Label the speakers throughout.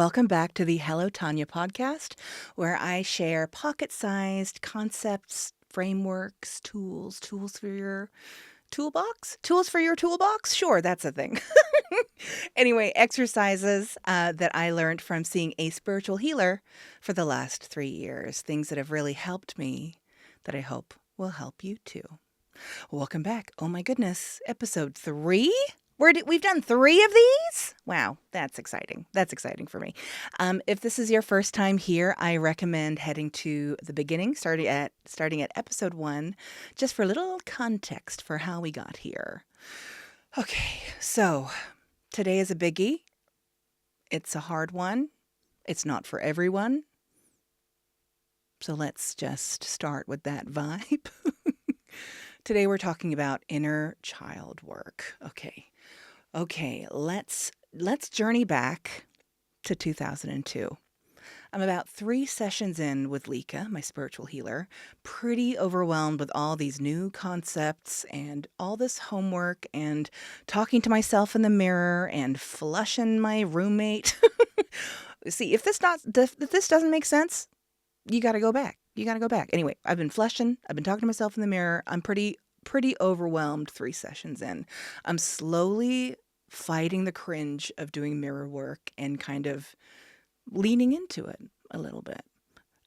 Speaker 1: Welcome back to the Hello Tanya Podcast, where I share pocket-sized concepts, frameworks, tools for your toolbox? Tools for your toolbox? Sure, that's a thing. Anyway, exercises that I learned from seeing a spiritual healer for the last 3 years. Things that have really helped me that I hope will help you too. Welcome back. Oh my goodness. Episode 3? We've done 3 of these? Wow, that's exciting. That's exciting for me. If this is your first time here, I recommend heading to the beginning, starting at episode 1, just for a little context for how we got here. Okay, so today is a biggie. It's a hard one. It's not for everyone. So let's just start with that vibe. Today we're talking about inner child work. Okay, let's journey back to 2002. I'm about 3 sessions in with Lika, my spiritual healer, pretty overwhelmed with all these new concepts and all this homework and talking to myself in the mirror and flushing my roommate. See, if this doesn't make sense, you got to go back. Anyway, I've been flushing. I've been talking to myself in the mirror. I'm pretty overwhelmed 3 sessions in. I'm slowly fighting the cringe of doing mirror work and kind of leaning into it a little bit.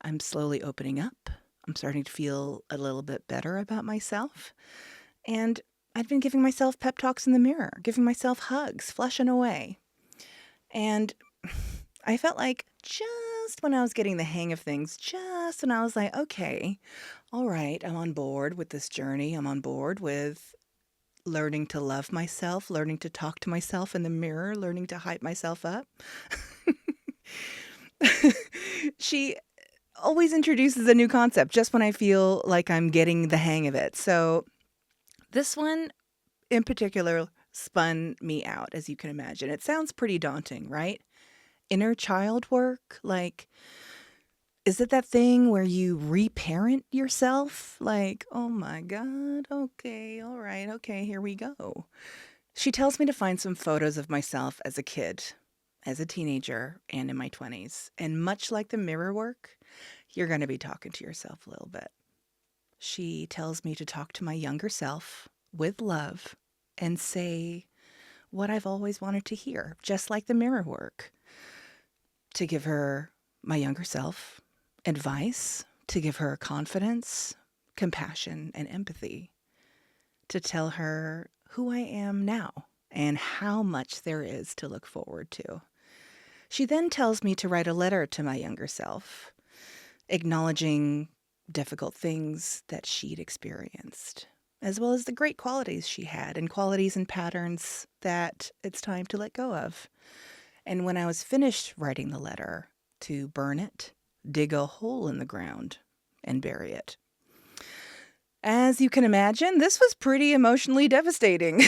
Speaker 1: I'm slowly opening up. I'm starting to feel a little bit better about myself. And I've been giving myself pep talks in the mirror, giving myself hugs, flushing away. And I felt like just when I was getting the hang of things, just when I was like, okay, all right, I'm on board with this journey. I'm on board with learning to love myself, learning to talk to myself in the mirror, learning to hype myself up. She always introduces a new concept just when I feel like I'm getting the hang of it. So this one in particular spun me out, as you can imagine. It sounds pretty daunting, right? Inner child work, like, is it that thing where you reparent yourself? Like, oh my God, okay, all right, okay, here we go. She tells me to find some photos of myself as a kid, as a teenager, and in my 20s. And much like the mirror work, you're going to be talking to yourself a little bit. She tells me to talk to my younger self with love and say what I've always wanted to hear, just like the mirror work. To give her, my younger self, advice, to give her confidence, compassion, and empathy, to tell her who I am now and how much there is to look forward to. She then tells me to write a letter to my younger self, acknowledging difficult things that she'd experienced, as well as the great qualities she had and qualities and patterns that it's time to let go of. And when I was finished writing the letter, to burn it, dig a hole in the ground, and bury it. As you can imagine, this was pretty emotionally devastating.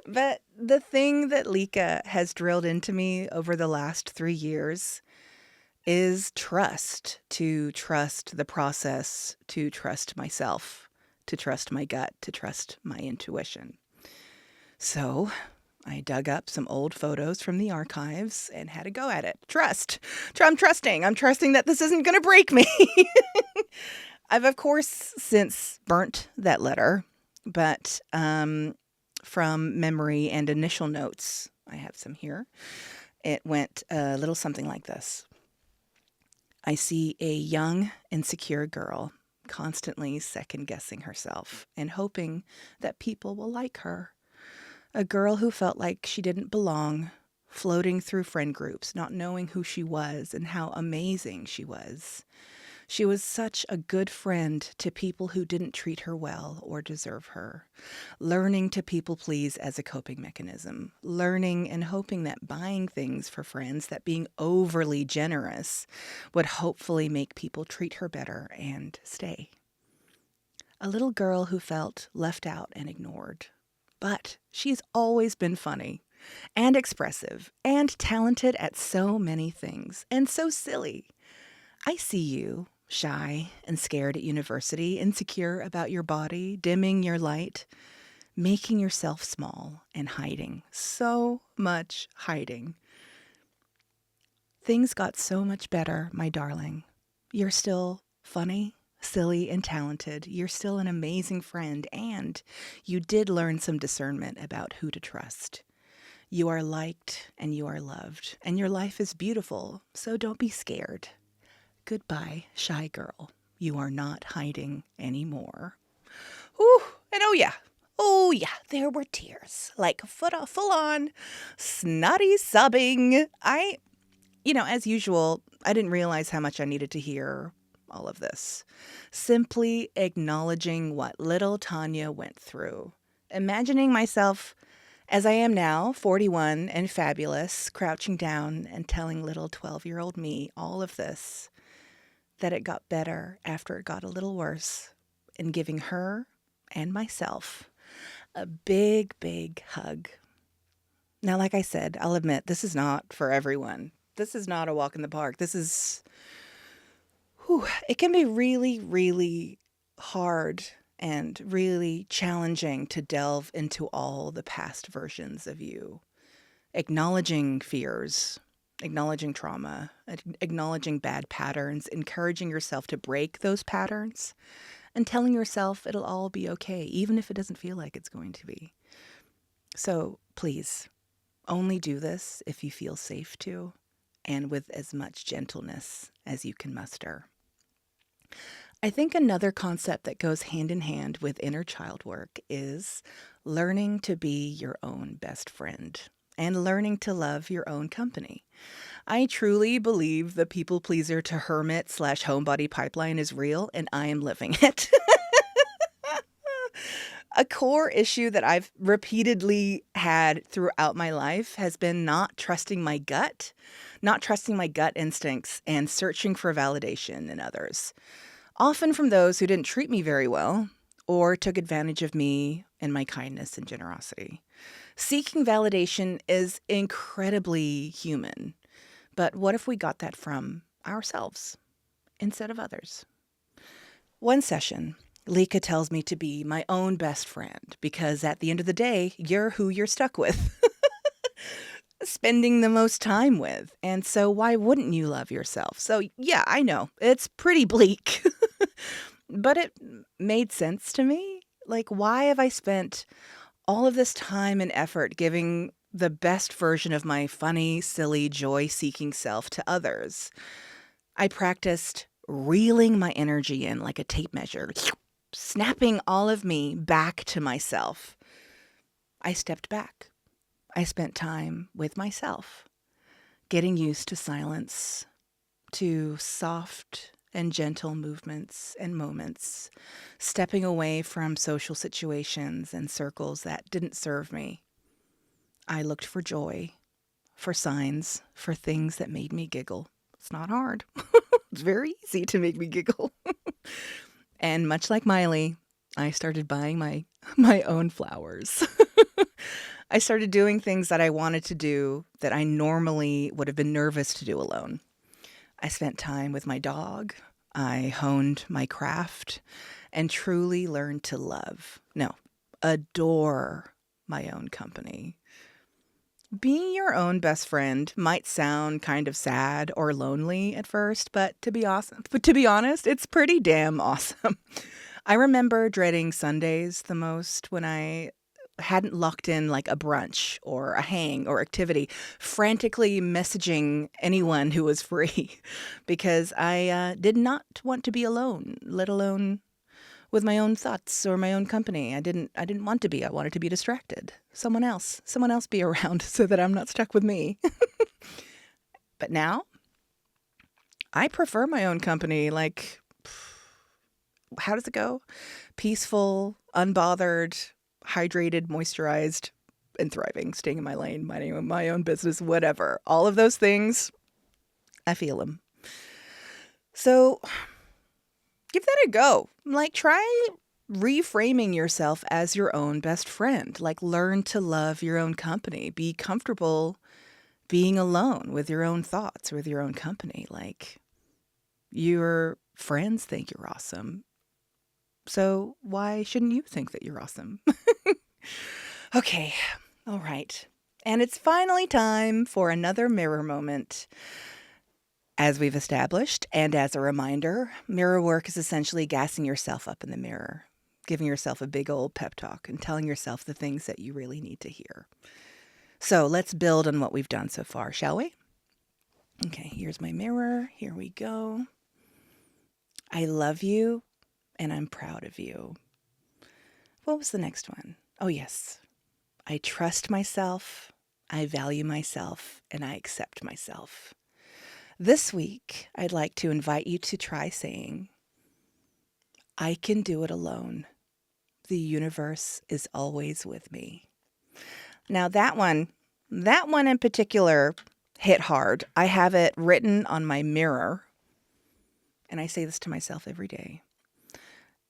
Speaker 1: But the thing that Lika has drilled into me over the last 3 years is trust. To trust the process, to trust myself, to trust my gut, to trust my intuition. So I dug up some old photos from the archives and had a go at it. I'm trusting that this isn't going to break me. I've, of course, since burnt that letter, but from memory and initial notes, I have some here. It went a little something like this. I see a young, insecure girl constantly second-guessing herself and hoping that people will like her. A girl who felt like she didn't belong, floating through friend groups, not knowing who she was and how amazing she was. She was such a good friend to people who didn't treat her well or deserve her. Learning to people please as a coping mechanism. Learning and hoping that buying things for friends, that being overly generous, would hopefully make people treat her better and stay. A little girl who felt left out and ignored. But she's always been funny and expressive and talented at so many things and so silly. I see you, shy and scared at university, insecure about your body, dimming your light, making yourself small and hiding, so much hiding. Things got so much better, my darling. You're still funny, silly, and talented. You're still an amazing friend, and you did learn some discernment about who to trust. You are liked and you are loved, and your life is beautiful, so don't be scared. Goodbye, shy girl. You are not hiding anymore. Whew, and oh yeah, there were tears, like full on snotty sobbing. As usual, I didn't realize how much I needed to hear all of this. Simply acknowledging what little Tanya went through. Imagining myself as I am now, 41 and fabulous, crouching down and telling little 12-year-old me all of this, that it got better after it got a little worse, and giving her and myself a big, big hug. Now, like I said, I'll admit, this is not for everyone. This is not a walk in the park. It can be really, really hard and really challenging to delve into all the past versions of you. Acknowledging fears, acknowledging trauma, acknowledging bad patterns, encouraging yourself to break those patterns, and telling yourself it'll all be okay, even if it doesn't feel like it's going to be. So please, only do this if you feel safe to, and with as much gentleness as you can muster. I think another concept that goes hand in hand with inner child work is learning to be your own best friend and learning to love your own company. I truly believe the people pleaser to hermit / homebody pipeline is real, and I am living it. A core issue that I've repeatedly had throughout my life has been not trusting my gut instincts, and searching for validation in others. Often from those who didn't treat me very well or took advantage of me and my kindness and generosity. Seeking validation is incredibly human, but what if we got that from ourselves instead of others? One session, Lika tells me to be my own best friend because at the end of the day, you're who you're stuck with. Spending the most time with. And so why wouldn't you love yourself? So yeah, I know it's pretty bleak, but it made sense to me. Like, why have I spent all of this time and effort giving the best version of my funny, silly, joy-seeking self to others? I practiced reeling my energy in like a tape measure, snapping all of me back to myself. I stepped back. I spent time with myself, getting used to silence, to soft and gentle movements and moments, stepping away from social situations and circles that didn't serve me. I looked for joy, for signs, for things that made me giggle. It's not hard. It's very easy to make me giggle. And much like Miley, I started buying my own flowers. I started doing things that I wanted to do that I normally would have been nervous to do alone. I spent time with my dog. I honed my craft and truly learned to adore my own company. Being your own best friend might sound kind of sad or lonely at first, but to be honest, it's pretty damn awesome. I remember dreading Sundays the most when I hadn't locked in like a brunch or a hang or activity, frantically messaging anyone who was free because I did not want to be alone, let alone with my own thoughts or my own company. I didn't want to be. I wanted to be distracted. Someone else be around so that I'm not stuck with me. But now I prefer my own company. Like, how does it go? Peaceful, unbothered, hydrated, moisturized, and thriving, staying in my lane, minding my own business, whatever. All of those things, I feel them. So give that a go. Like, try reframing yourself as your own best friend. Like, learn to love your own company. Be comfortable being alone with your own thoughts, with your own company. Like, your friends think you're awesome. So why shouldn't you think that you're awesome? Okay, all right. And it's finally time for another mirror moment. As we've established, and as a reminder, mirror work is essentially gassing yourself up in the mirror, giving yourself a big old pep talk and telling yourself the things that you really need to hear. So let's build on what we've done so far, shall we? Okay, here's my mirror. Here we go. I love you and I'm proud of you. What was the next one? Oh, yes. I trust myself, I value myself, and I accept myself. This week, I'd like to invite you to try saying, I can do it alone. The universe is always with me. Now that one in particular hit hard. I have it written on my mirror, and I say this to myself every day.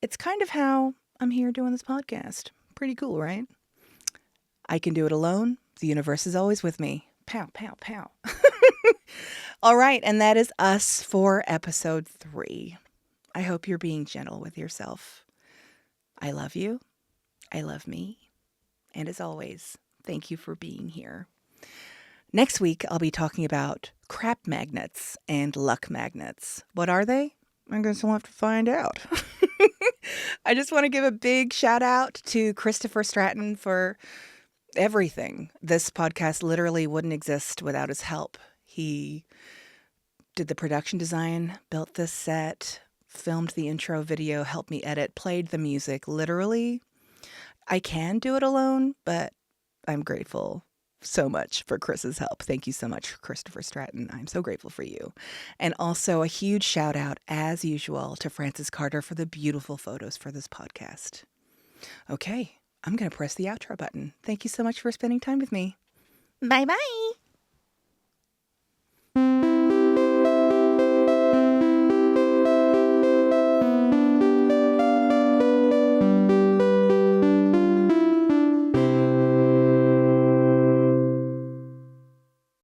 Speaker 1: It's kind of how I'm here doing this podcast. Pretty cool, right? I can do it alone. The universe is always with me. Pow, pow, pow. All right, and that is us for episode 3. I hope you're being gentle with yourself. I love you. I love me. And as always, thank you for being here. Next week, I'll be talking about crap magnets and luck magnets. What are they? I guess we'll have to find out. I just want to give a big shout out to Christopher Stratton for everything. This podcast literally wouldn't exist without his help. He did the production design, built this set, filmed the intro video, helped me edit, played the music. Literally, I can do it alone, but I'm grateful so much for Chris's help. Thank you so much, Christopher Stratton. I'm so grateful for you. And also a huge shout out, as usual, to Francis Carter for the beautiful photos for this podcast. Okay, I'm going to press the outro button. Thank you so much for spending time with me. Bye-bye.